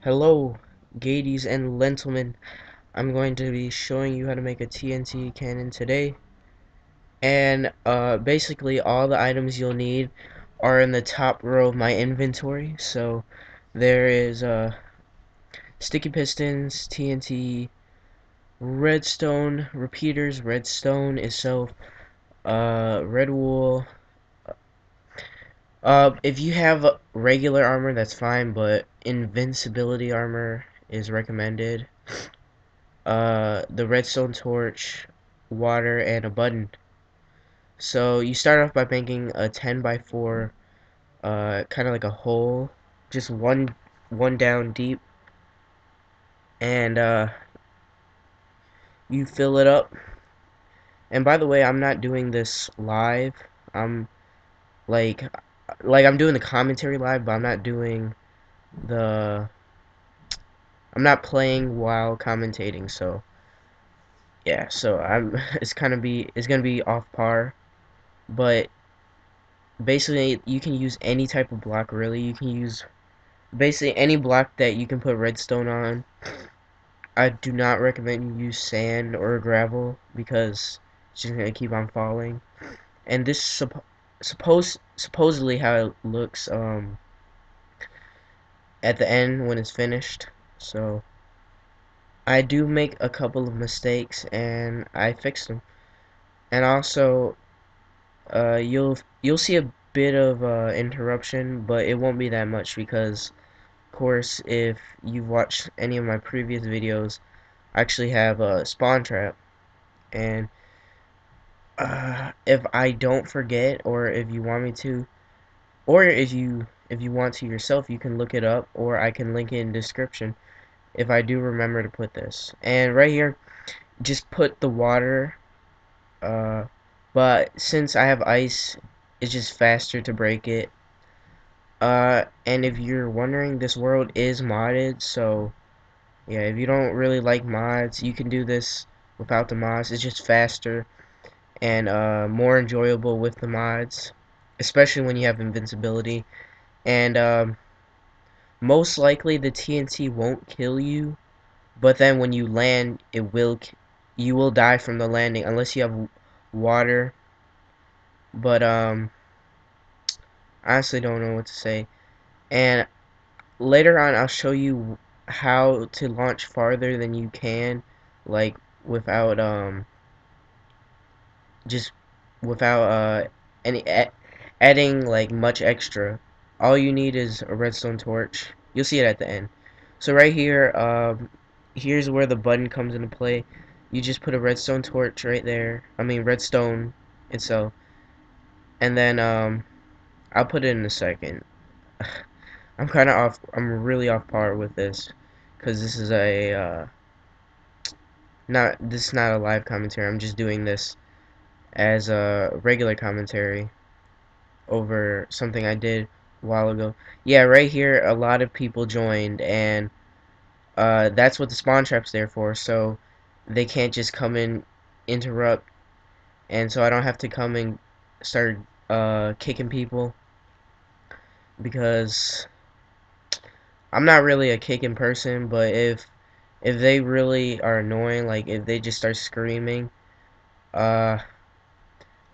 Hello, Gadies and Lentilmen. I'm going to be showing you how to make a TNT cannon today. And basically all the items you'll need are in the top row of my inventory. So there is sticky pistons, TNT, redstone, repeaters, redstone itself, red wool. If you have regular armor, that's fine, but invincibility armor is recommended. The redstone torch, water, and a button. So you start off by making a 10 by 4, kind of like a hole, just one down deep, and you fill it up. And by the way, I'm not doing this live. I'm like I'm doing the commentary live, but the I'm not playing while commentating. So yeah, so I'm it's gonna be off par, but basically you can use any type of block. Really, you can use basically any block that you can put redstone on. I do not recommend you use sand or gravel because it's just gonna keep on falling. And this supposedly how it looks at the end when it's finished. So I do make a couple of mistakes and I fix them. And also you'll see a bit of interruption, but it won't be that much because course, if you've watched any of my previous videos, I actually have a spawn trap, and if I don't forget, or if you want me to, or if you want to yourself, you can look it up, or I can link it in the description if I do remember to put this. And right here, just put the water, uh, but since I have ice, it's just faster to break it. And if you're wondering, this world is modded, so yeah, if you don't really like mods, you can do this without the mods. It's just faster and more enjoyable with the mods, especially when you have invincibility. And most likely the TNT won't kill you, but then when you land, you will die from the landing unless you have water. But I honestly don't know what to say. And later on, I'll show you how to launch farther than you can, like without just without any adding like much extra. All you need is a redstone torch. You'll see it at the end. So right here, here's where the button comes into play. You just put a redstone torch right there. I mean redstone itself, and then I'll put it in a second. I'm kind of off. I'm really off par with this because this is a this is not a live commentary. I'm just doing this as a regular commentary over something I did a while ago. Yeah, right here, a lot of people joined, and that's what the spawn trap's there for, so they can't just come in, interrupt, and so I don't have to come and start kicking people, because I'm not really a kicking person, but if they really are annoying, like if they just start screaming, uh,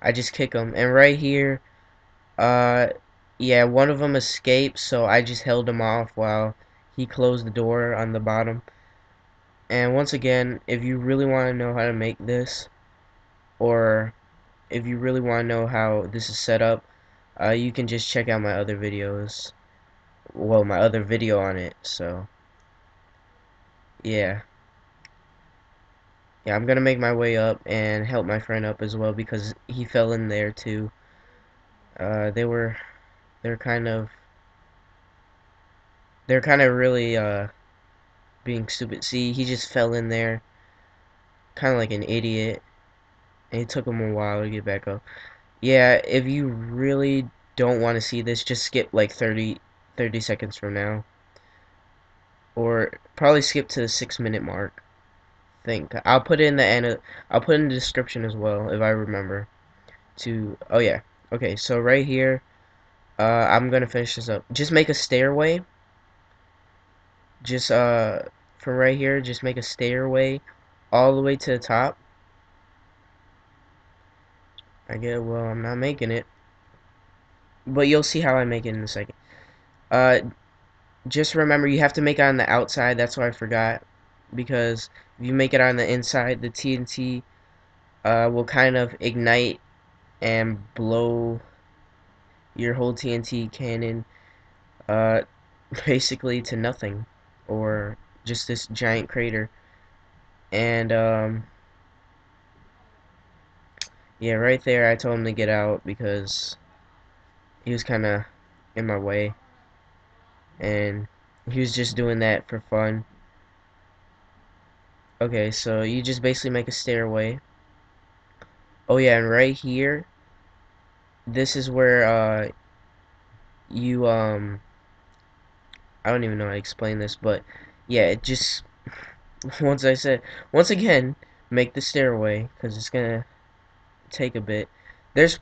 I just kick them. And right here, Uh, yeah, one of them escaped, so I just held him off while he closed the door on the bottom. And once again, if you really want to know how to make this, or if you really want to know how this is set up, you can just check out my other videos. Well, my other video on it. So, yeah. Yeah, I'm gonna make my way up and help my friend up as well because he fell in there too. Uh, they were, they're kind of, they're kind of really, being stupid. See, he just fell in there, kind of like an idiot, and it took him a while to get back up. Yeah, if you really don't want to see this, just skip like 30 seconds from now, or probably skip to the 6 minute mark. Think I'll put it in the end. I'll put it in the description as well if I remember to. Oh yeah. Okay, so right here, I'm gonna finish this up. Just make a stairway, Just from right here, just make a stairway all the way to the top. Well, I'm not making it, but you'll see how I make it in a second. Uh, just remember you have to make it on the outside. That's what I forgot, because if you make it on the inside, the TNT will kind of ignite and blow your whole TNT cannon uh, basically to nothing, or just this giant crater. And yeah, right there I told him to get out because he was kind of in my way, and he was just doing that for fun. Okay, so you just basically make a stairway. Oh yeah, and right here, this is where you I don't even know how to explain this, but yeah, it just once again, make the stairway because it's gonna take a bit. There's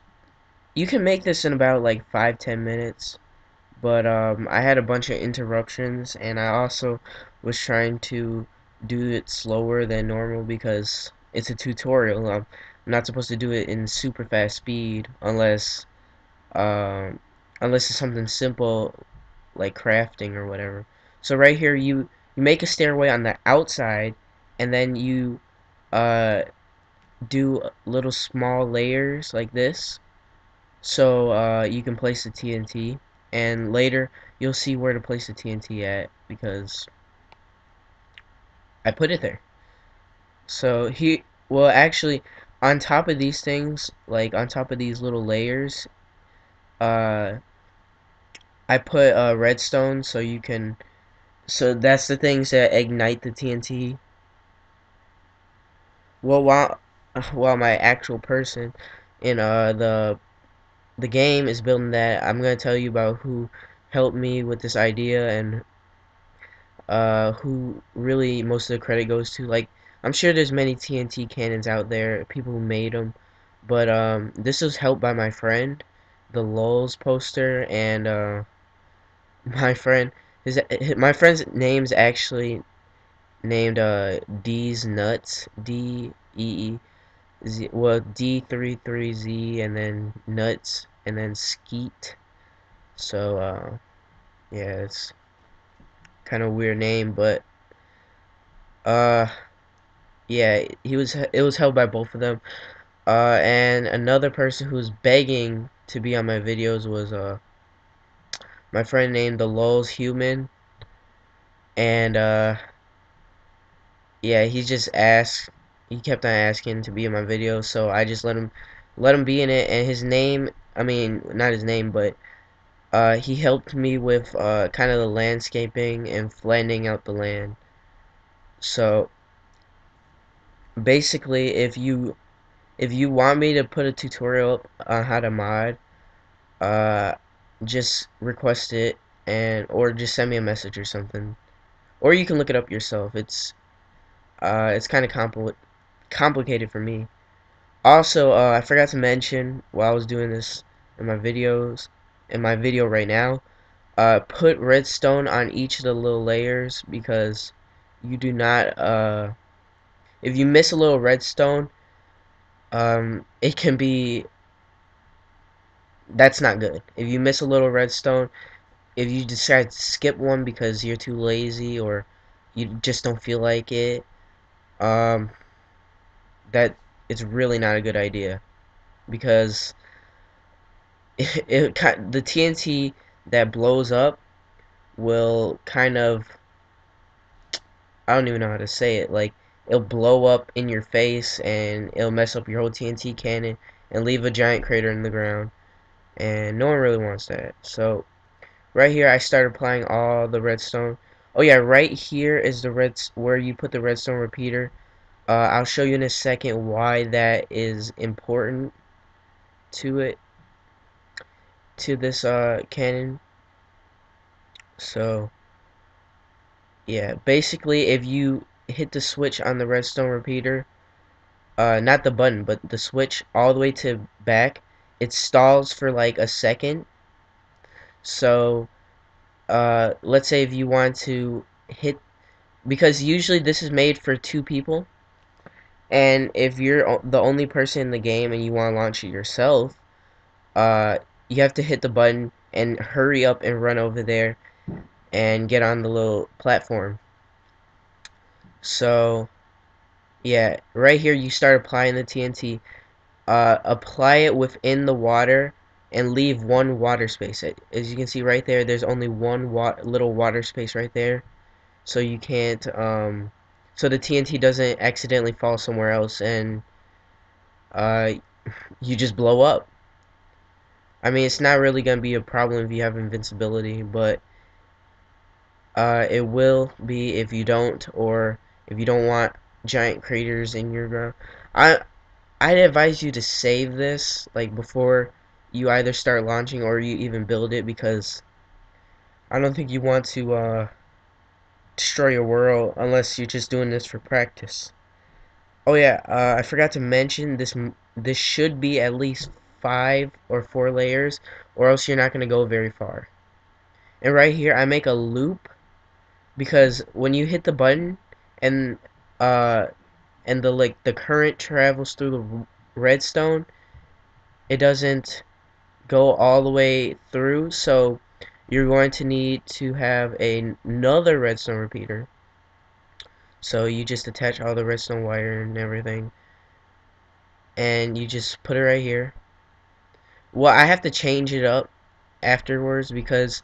You can make this in about like 5-10 minutes, but I had a bunch of interruptions, and I also was trying to do it slower than normal because it's a tutorial. I'm not supposed to do it in super fast speed um, unless it's something simple like crafting or whatever. So right here, you make a stairway on the outside, and then you uh, do little small layers like this, so you can place the TNT, and later you'll see where to place the TNT at because I put it there. So well, actually, on top of these things, like on top of these little layers, uh, I put redstone so you can. So that's the things that ignite the TNT. Well, while my actual person in the game is building that, I'm gonna tell you about who helped me with this idea and who really most of the credit goes to. Like, I'm sure there's many TNT cannons out there, people who made them, but this was helped by my friend, the Lulz Poster, and my friend, my friend's name's actually named D's Nuts, D-E-E-Z, well, D33Z, and then Nuts, and then Skeet. So yeah, it's kind of a weird name, but uh yeah, it was held by both of them. And another person who's begging to be on my videos was my friend named the Lulz Human, and yeah, he kept on asking to be in my videos, so I just let him be in it. And his name, I mean, not his name, but he helped me with kind of the landscaping and flattening out the land. So basically, if you want me to put a tutorial up on how to mod, uh, just request it, and or just send me a message or something, or you can look it up yourself. It's kind of complicated for me. Also, I forgot to mention while I was doing this in my videos, in my video right now, put redstone on each of the little layers because you do not, if you miss a little redstone, it can be, that's not good. If you miss a little redstone, if you decide to skip one because you're too lazy or you just don't feel like it, um, that it's really not a good idea because the TNT that blows up will kind of, I don't even know how to say it, like it'll blow up in your face and it'll mess up your whole TNT cannon and leave a giant crater in the ground, and no one really wants that. So right here I started applying all the redstone. Oh yeah, right here is the where you put the redstone repeater. I'll show you in a second why that is important to this cannon. So yeah, basically if you hit the switch on the redstone repeater, not the button, but the switch all the way to back, it stalls for like a second. So let's say if you want to hit, because usually this is made for 2 people, and if you're the only person in the game and you want to launch it yourself, uh, you have to hit the button and hurry up and run over there and get on the little platform. So yeah, right here you start applying the TNT. Apply it within the water and leave one water space. As you can see right there, there's only one little water space right there, so you can't so the TNT doesn't accidentally fall somewhere else and uh, you just blow up. I mean, it's not really gonna be a problem if you have invincibility, but it will be if you don't, or if you don't want giant craters in your ground. I'd advise you to save this, like, before you either start launching or you even build it, because I don't think you want to destroy your world unless you're just doing this for practice. Oh yeah, I forgot to mention this. This should be at least 5 or 4 layers, or else you're not gonna go very far. And right here, I make a loop because when you hit the button and uh the current travels through the redstone, it doesn't go all the way through, so you're going to need to have another redstone repeater. So you just attach all the redstone wire and everything, and you just put it right here. Well, I have to change it up afterwards because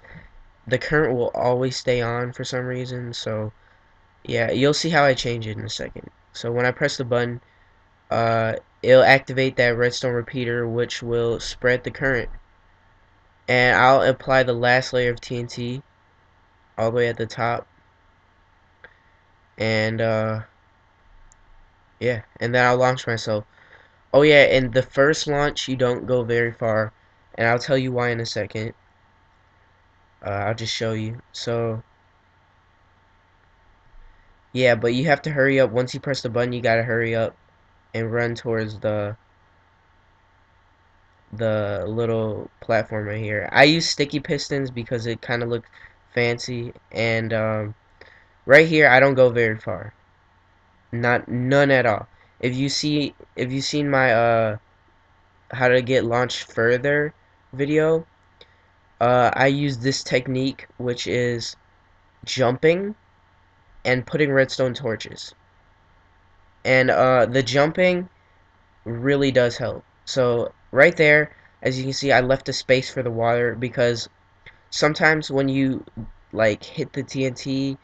the current will always stay on for some reason. So yeah, you'll see how I change it in a second. So when I press the button, uh, it'll activate that redstone repeater, which will spread the current. And I'll apply the last layer of TNT all the way at the top, and yeah, and then I'll launch myself. Oh yeah, and the first launch you don't go very far, and I'll tell you why in a second. I'll just show you. So yeah, but you have to hurry up. Once you press the button, you gotta hurry up and run towards the little platform right here. I use sticky pistons because it kind of looks fancy, and right here I don't go very far. None at all. If you've seen my how to get launched further video, I use this technique, which is jumping and putting redstone torches. And the jumping really does help. So right there, as you can see, I left a space for the water because sometimes when you like hit the TNT,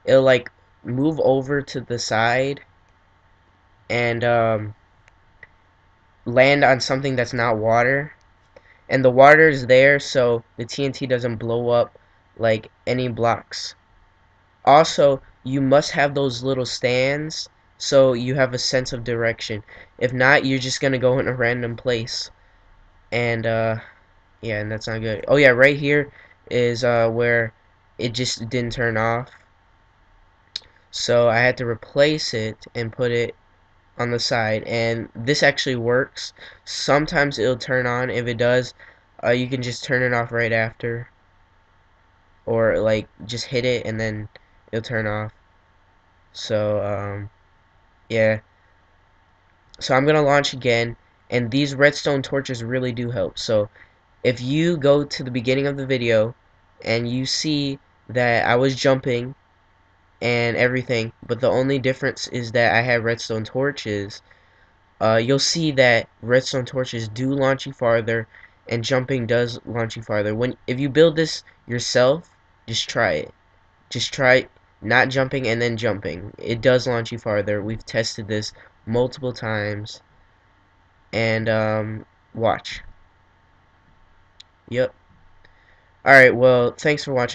it'll like move over to the side and land on something that's not water, and the water is there so the TNT doesn't blow up like any blocks. Also, you must have those little stands so you have a sense of direction. If not, you're just gonna go in a random place, and yeah, and that's not good. Oh yeah, right here is where it just didn't turn off, so I had to replace it and put it on the side, and this actually works. Sometimes it'll turn on. If it does, you can just turn it off right after, or like just hit it and then it'll turn off. So yeah, so I'm gonna launch again, and these redstone torches really do help. So if you go to the beginning of the video and you see that I was jumping and everything, but the only difference is that I had redstone torches, you'll see that redstone torches do launch you farther, and jumping does launch you farther. If you build this yourself, just try it. Just try not jumping and then jumping. It does launch you farther. We've tested this multiple times, and watch. Yep. Alright, well, thanks for watching.